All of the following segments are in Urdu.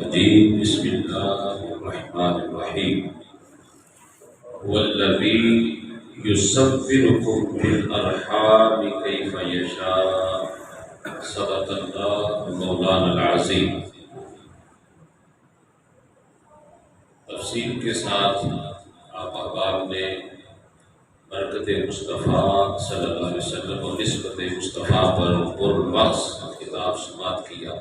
الرجيم بسم الله الرحمن الرحيم هو الذي يصوركم في الأرحام كيف يشاء صدق الله مولانا العظیم۔ تفصیل کے ساتھ آپ احباب نے برکت مصطفیٰ صلی اللہ علیہ وسلم اور نسبت مصطفیٰ پر پرمغز خطاب سماعت کیا۔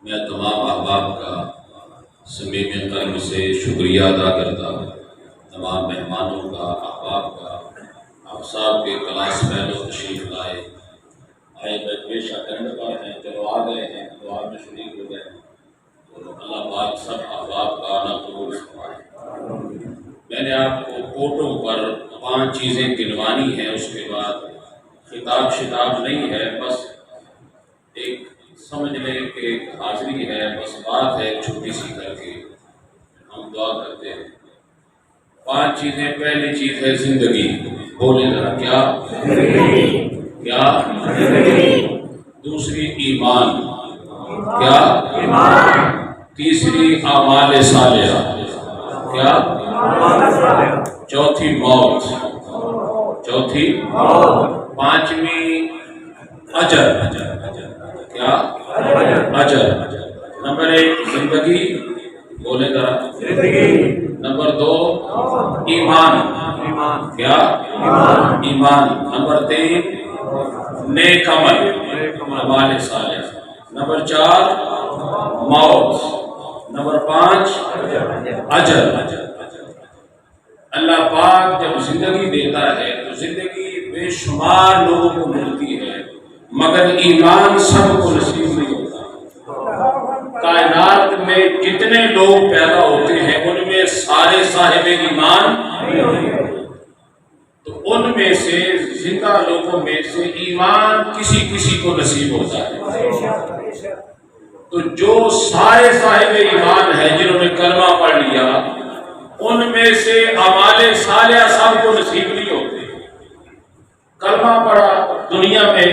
میں تمام احباب کا صمیم قلب سے شکریہ ادا کرتا ہوں، تمام مہمانوں کا، احباب کا، آپ صاحب کے کلاس فیلو تشریف لائے میں بے شک پر ہیں، چلو آ گئے ہیں، دعا میں شریک ہو گئے ہیں، تو اللہ پاک سب احباب کا نہ قبول فرمائے۔ میں نے آپ کو کوٹوں پر 5 چیزیں گنوانی ہیں، اس کے بعد خطاب شتاب نہیں ہے، بس ایک سمجھ لیں کہ ایک حاضری ہے، بس بات ہے چھوٹی سی کر کے ہم دعا کرتے ہیں۔ 5 چیزیں، پہلی چیز ہے زندگی، بولے ذرا کیا؟ کیا؟ دوسری ایمان، کیا؟ تیسری اعمال صالحہ، کیا؟ چوتھی موت، چوتھی 5ویں اجر، کیا؟ اجر۔ نمبر 1 زندگی، بولے ذرا نمبر 2 ایمان، کیا؟ ایمان۔ نمبر 3 نیک عمل، اعمال صالحہ۔ نمبر 4 موت۔ نمبر 5 اجر۔ اللہ پاک جب زندگی دیتا ہے تو زندگی بے شمار لوگوں کو ملتی ہے، مگر ایمان سب کو نصیب نہیں ہوتا۔ کائنات میں جتنے لوگ پیدا ہوتے ہیں ان میں سارے صاحب ایمان نہیں ہوتے، تو ان میں سے زندہ لوگوں میں سے ایمان کسی کسی کو نصیب ہوتا ہے۔ تو جو سارے صاحب ایمان ہیں جنہوں نے کلمہ پڑھ لیا، ان میں سے اعمال صالحہ سب کو نصیب نہیں ہوتے۔ کلمہ پڑھا دنیا میں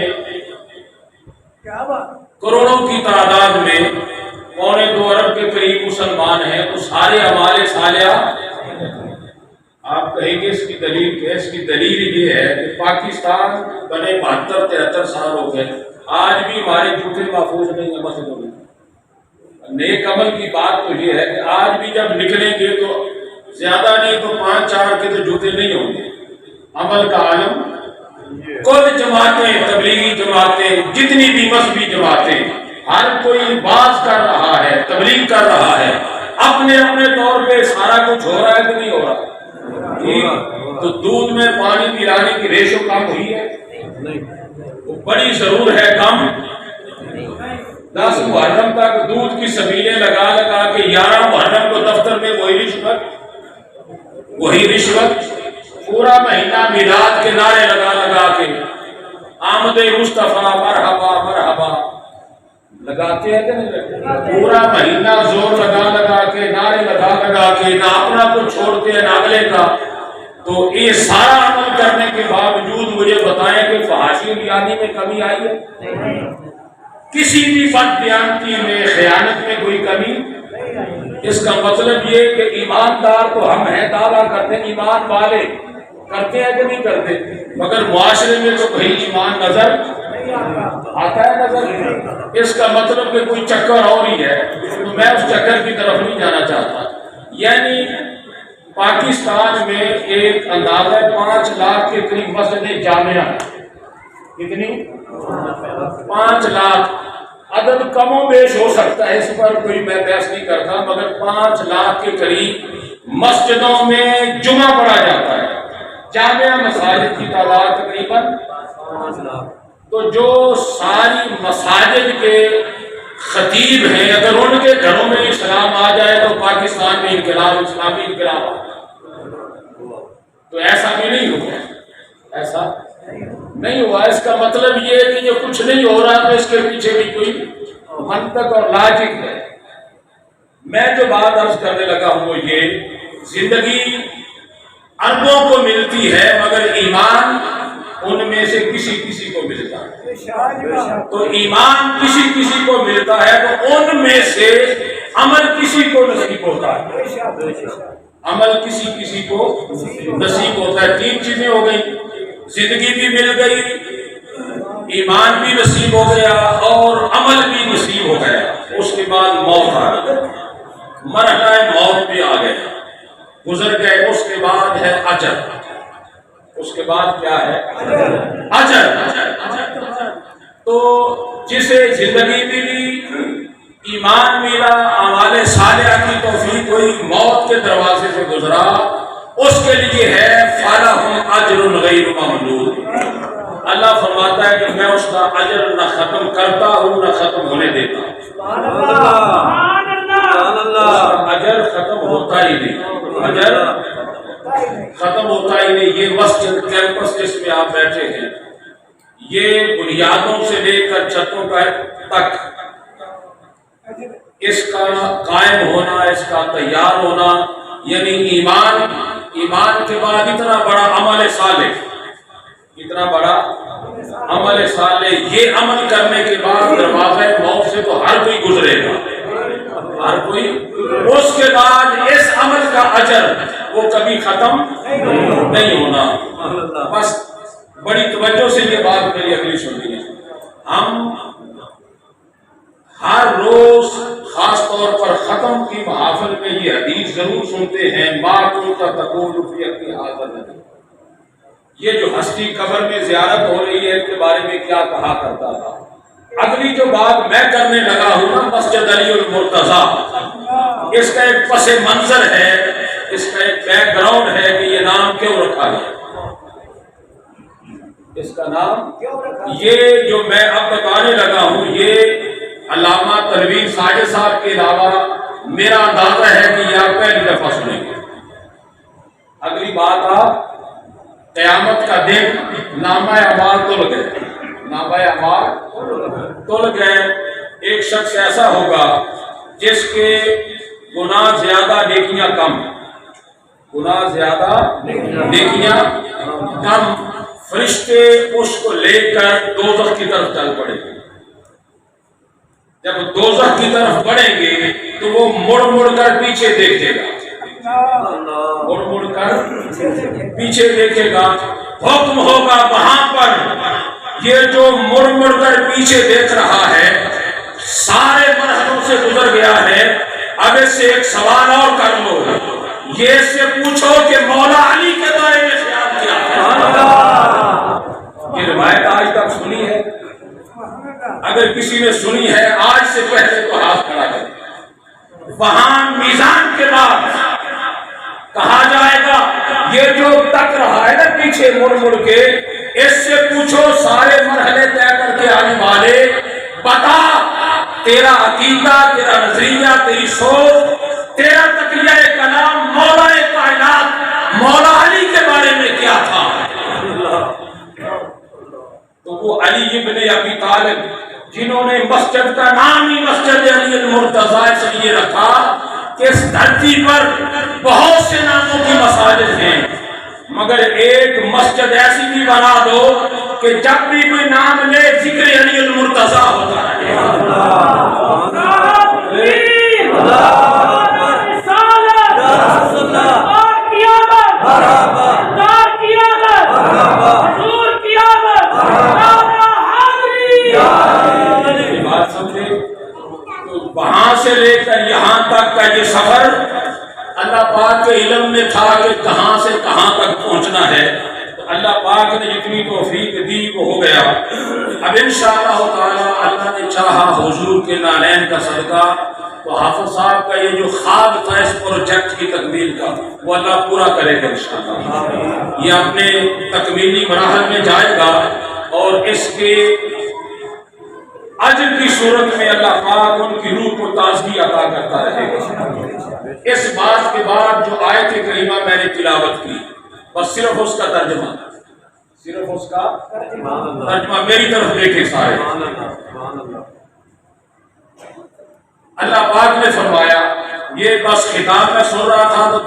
کروڑوں کی تعداد میں 2.25 ارب کے قریب مسلمان ہیں، تو سارے اعمال صالحہ آپ کہیں گے اس کی دلیل کیا ہے؟ اس کی دلیل یہ ہے کہ پاکستان بنے 72-73 سال ہو گئے، آج بھی ہمارے جوتے محفوظ نہیں ہیں مسجدوں میں۔ نیک عمل کی بات تو یہ ہے کہ آج بھی جب نکلیں گے تو زیادہ نہیں تو 5-4 کے تو جوتے نہیں ہوں گے۔ عمل کا عالم، کل جماعتیں، تبلیغی جماعتیں، جتنی بھی مذہبی جماعتیں، ہر کوئی باز کر رہا ہے، تبلیغ کر رہا ہے، اپنے اپنے طور پہ سارا کچھ ہو رہا ہے کہ نہیں ہو رہا؟ تو دودھ میں پانی ملانے کی ریشو کم ہوئی ہے؟ وہ بڑی ضرور ہے کم۔ 10 محرم تک دودھ کی سبیلیں لگا لگا کے 11 محرم کو دفتر میں وہی رشوت، پورا مہینہ میلاد کے نعرے لگا لگا کے آمد مصطفیٰ مرحبا مرحبا لگاتے ہیں کہ نہیں لگتے؟ پورا مہینہ زور لگا لگا کے نعرے لگا لگا کے نہ اپنا کو چھوڑتے ہیں نہ اگلے کا۔ تو یہ سارا عمل کرنے کے باوجود مجھے بتائیں کہ فحاشی بیانی میں کمی آئی ہے؟ کسی بھی بد بیانتی میں، خیانت میں کوئی کمی؟ اس کا مطلب یہ کہ ایماندار تو ہم ہیں، دعویٰ کرتے ہیں ایمان والے، کرتے ہیں کہ نہیں کرتے، مگر معاشرے میں تو کہیں ایمان نظر آتا ہے؟ نظر۔ اس کا مطلب کہ کوئی چکر اور ہی ہے، تو میں اس چکر کی طرف نہیں جانا چاہتا۔ یعنی پاکستان میں ایک اندازہ 5 لاکھ کے قریب مسجدیں جامعہ، کتنی؟ 5 لاکھ۔ عدد کم و بیش ہو سکتا ہے، اس پر کوئی میں بحث نہیں کرتا، مگر 5 لاکھ کے قریب مسجدوں میں جمعہ پڑھا جاتا ہے۔ جامعہ مساجد کی تعداد تقریباً 5 لاکھ۔ تو جو ساری مساجد کے خطیب ہیں، اگر ان کے گھروں میں اسلام آ جائے تو پاکستان میں انقلاب، اسلامی انقلاب آ جائے۔ تو ایسا بھی نہیں ہوا، ایسا نہیں ہوا۔ اس کا مطلب یہ ہے کہ یہ کچھ نہیں ہو رہا تو اس کے پیچھے بھی کوئی منطق اور لاجک ہے۔ میں جو بات عرض کرنے لگا ہوں وہ یہ، زندگی اربوں کو ملتی ہے مگر ایمان ان میں سے کسی کسی کو ملتا ہے۔ تو ایمان کسی کسی کو ملتا ہے تو ان میں سے عمل کسی کو نصیب ہوتا ہے، عمل کسی کسی کو نصیب ہوتا ہے۔ تین چیزیں ہو گئی، زندگی بھی مل گئی، ایمان بھی نصیب ہو گیا اور عمل بھی نصیب ہو گیا۔ اس کے بعد موت آ گئی، مرحلہ موت بھی آ گیا، گزر گئے۔ اس کے بعد ہے اجل، اس کے بعد کیا ہے؟ اجل۔ تو جسے زندگی ملی، ایمان ملا، اعمال صالحہ کی توفیق ہوئی، موت کے دروازے سے گزرا، اس کے لیے ہے فَلَهُمْ أَجْرٌ غَيْرُ مَمْنُونٍ۔ اللہ فرماتا ہے کہ میں اس کا اجر نہ ختم کرتا ہوں نہ ختم ہونے دیتا ہوں۔ اجر ختم ہوتا ہی نہیں، اجر ختم ہوتا ہی نہیں۔ یہ مسجد کیمپس جس میں آپ بیٹھے ہیں، یہ بنیادوں سے لے کر چھتوں تک اس کا قائم ہونا، اس کا تیار ہونا، یعنی ایمان کے بعد اتنا بڑا عمل صالح، اتنا بڑا عمل صالح، یہ عمل کرنے کے بعد دروازہ موت سے تو ہر کوئی گزرے گا، ہر کوئی۔ اس کے بعد اس عمل کا اجر وہ کبھی ختم نہیں ہونا۔ بس بڑی توجہ سے یہ بات میری اگلی سنیے، ہم ہر روز خاص طور پر ختم کی محافل میں یہ حدیث ضرور سنتے ہیں، ما کنت تقول فی اقی ھذا النبی، یہ جو ہستی قبر میں زیارت ہو رہی ہے اس کے بارے میں کیا کہا کرتا تھا۔ اگلی جو بات میں کرنے لگا ہوں نا، مسجد علی المرتضیٰ، اس کا ایک پس منظر ہے، اس کا ایک بیک گراؤنڈ ہے کہ یہ نام کیوں رکھا گیا، اس کا نام یہ جو میں اب بتانے لگا ہوں، یہ علامہ تنویر ساجد صاحب کے علاوہ میرا اندازہ ہے کہ یہ آپ پہلی دفعہ سنیں گے۔ اگلی بات، آپ قیامت کا دن نامہ اعمال تل گئے، نامہ اعمال تل گئے، ایک شخص ایسا ہوگا جس کے گناہ زیادہ نیکیاں کم، گناہ زیادہ نیکیاں کم، فرشتے اس کو لے کر دوزخ کی طرف چل پڑیں گے۔ جب دوزخ کی طرف بڑھیں گے تو وہ مڑ مڑ کر پیچھے دیکھے گا، مڑ مڑ کر پیچھے دیکھے گا، حکم ہوگا وہاں پر یہ جو مڑ مڑ کر پیچھے دیکھ رہا ہے سارے مرحلوں سے گزر گیا ہے، اب اس سے ایک سوال اور کر لو، یہ اس سے پوچھو کہ مولا علی کے بارے میں خیال کیا ہے۔ یہ روایت آج تک سنی ہے؟ اگر کسی نے سنی ہے آج سے پہلے تو ہاتھ کھڑا کرے۔ وہاں میزان کے بعد کہا جائے گا یہ جو تک رہا ہے نا پیچھے مڑ مڑ کے، اس سے پوچھو سارے مرحلے طے کر کے آنے والے، بتا تیرا عقیدہ، تیرا نظریہ، تیری سوچ، تیرا تقیہ کلام مولا کائنات مولا علی کے بارے میں کیا تھا۔ تو وہ علی ابن ابی طالب جنہوں نے مسجد کا نام ہی مسجد علی المرتضیٰ اس لیے رکھا کہ اس دھرتی پر بہت سے ناموں کی مساجد ہیں، مگر ایک مسجد ایسی بھی بنا دو کہ جب بھی کوئی نام لے ذکر علی المرتضیٰ ہوتا رہے۔ وہاں سے لے کر یہاں تک کا یہ سفر اللہ پاک کے علم میں تھا کہ کہاں سے کہاں تک پہنچنا ہے، تو اللہ پاک نے جتنی توفیق دی وہ ہو گیا۔ اب انشاءاللہ تعالی اللہ نے چاہا حضور کے نالین کا صدقہ تو حافظ صاحب کا یہ جو خواب تھا اس پروجیکٹ کی تکمیل کا وہ اللہ پورا کرے گا انشاءاللہ۔ یہ اپنے تکمیلی مراحل میں جائے گا اور اس کے اجر کی صورت میں اللہ پاک ان کی روح کو تازگی عطا کرتا رہے گا۔ اس بات کے بعد جو آیت کریمہ میں نے تلاوت کی بس صرف اس کا ترجمہ، صرف اس کا ترجمہ، میری طرف دیکھیں سارے۔ اللہ پاک نے فرمایا، یہ بس خطاب میں سن رہا تھا تو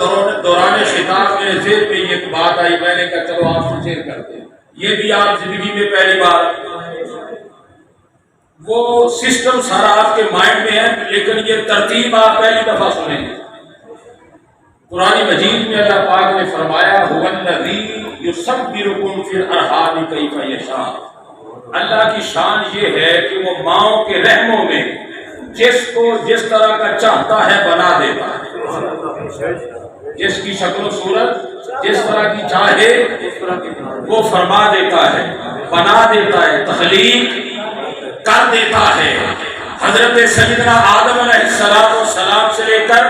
دوران خطاب میرے ذہن میں یہ بات آئی، میں نے کہا چلو آپ سے شیئر کرتے ہیں۔ یہ بھی آپ زندگی میں پہلی بار، وہ سسٹم سارا آپ کے مائنڈ میں ہے، لیکن یہ ترتیب آپ پہلی دفعہ سنیں گے۔ قرآن مجید میں اللہ پاک نے فرمایا هو الذی یصورکم فی الارحام کیف یشاء۔ اللہ کی شان یہ ہے کہ وہ ماؤں کے رحموں میں جس کو جس طرح کا چاہتا ہے بنا دیتا ہے، جس کی شکل و صورت جس طرح کی چاہے وہ فرما دیتا ہے، بنا دیتا ہے، تخلیق کر دیتا ہے۔ حضرت سیدنا آدم علیہ السلام سے لے کر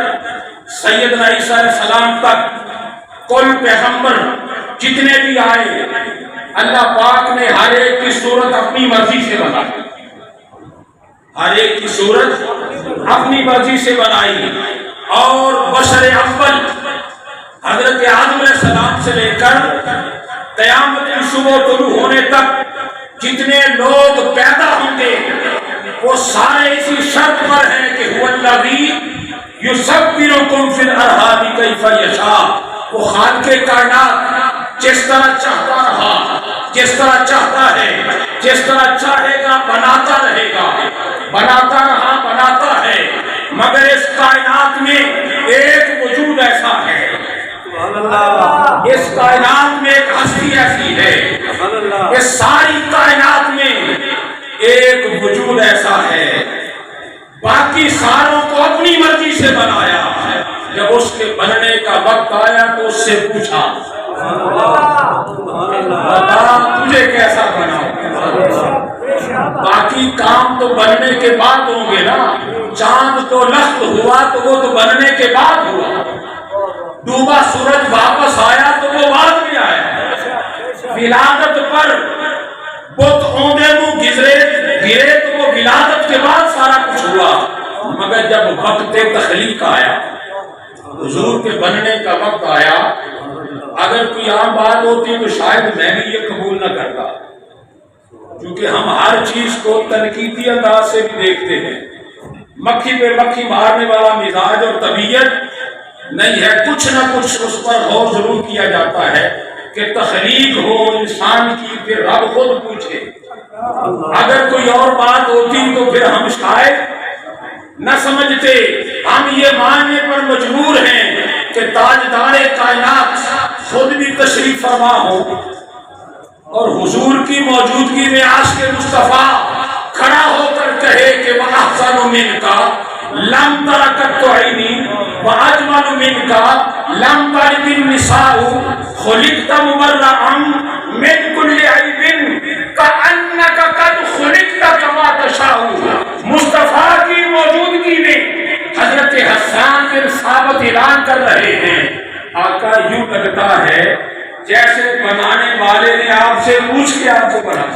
سیدنا عیسیٰ علیہ السلام تک کل پیغمبر جتنے بھی آئے، اللہ پاک نے ہر ایک کی صورت اپنی مرضی سے بنائی، ہر ایک کی صورت اپنی مرضی سے بنائی۔ اور بشر اول حضرت آدم علیہ السلام سے لے کر قیامت کی صبح طلوع ہونے تک جتنے لوگ پیدا ہوں گے وہ سارے اسی شرط پر ہیں کہ هو الذی یصورکم فی الارحام کیف یشاء۔ وہ خالق کائنات جس طرح چاہتا رہا، جس طرح چاہتا ہے، جس طرح چاہے گا بناتا رہے گا، بناتا رہا، بناتا ہے۔ مگر اس کائنات میں ایک وجود ایسا ہے، اس کائنات میں ایک ہستی ایسی ہے، اس ساری کائنات میں ایک وجود ایسا ہے، باقی ساروں کو اپنی مرضی سے بنایا۔ جب اس کے بننے کا وقت آیا تو اس سے پوچھا بتا تجھے کیسا بنا؟ باقی کام تو بننے کے بعد ہوں گے نا، چاند تو لخت ہوا تو وہ تو بننے کے بعد ہوا، ڈوبا سورج واپس آیا تو وہ بعد میں آیا، ولادت پر بت اوندے منہ گرے تو وہ ولادت کے بعد سارا کچھ ہوا۔ مگر جب وقت تخلیق آیا، حضور کے بننے کا وقت آیا، اگر کوئی عام بات ہوتی تو شاید میں بھی یہ قبول نہ کرتا، کیونکہ ہم ہر چیز کو تنقیدی انداز سے بھی دیکھتے ہیں۔ مکھی پہ مکھی مارنے والا مزاج اور طبیعت نہیں ہے، کچھ نہ کچھ اس پر غور ضرور کیا جاتا ہے کہ تخلیق ہو انسان کی، پھر رب خود پوچھے۔ اگر کوئی اور بات ہوتی تو پھر ہم شاید نہ سمجھتے، ہم یہ ماننے پر مجبور ہیں کہ تاجدار کائنات خود بھی تشریف فرما ہو اور حضور کی موجودگی میں عاشق مصطفیٰ کھڑا ہو کر کہے کہ وَأَحْسَنُ مِنْكَ لَمْ تَرَكَتْ عَيْنِي وَأَجْمَلُ مِنْكَ لَمْ تَلِدِ النِّسَاءُ خُلِقْتَ مُبَرَّأً مِنْ كُلِّ عَيْبٍ كَأَنَّكَ قَدْ خُلِقْتَ كَمَا تَشَاءُ۔ مصطفیٰ کی موجودگی میں حضرت حسان بن ثابت اعلان کر رہے ہیں، آقا یوں لگتا ہے جیسے بنانے والے نے آپ سے پوچھ کے آپ کو بنایا،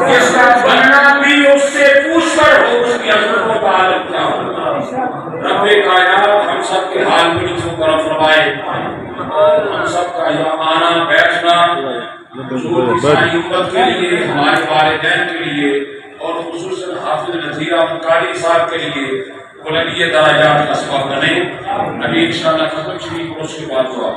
جس کا بننا بھی اس سے پوچھ کر ہو، اس کی عظمت و تعالیٰ کیا ہو۔ رب کائنات ہم سب کے حال میں لطف کرم فرمائے، ہم سب کا یہاں آنا بیٹھنا حضور کی ساری امت کے لیے، ہمارے والدین کے لیے اور خصوصاً حافظ نذیر احمد قاری صاحب کے لیے بلندی درجات کا سبب بنے۔ ابھی انشاءاللہ ختم شریف اور اس کے بعد دعا۔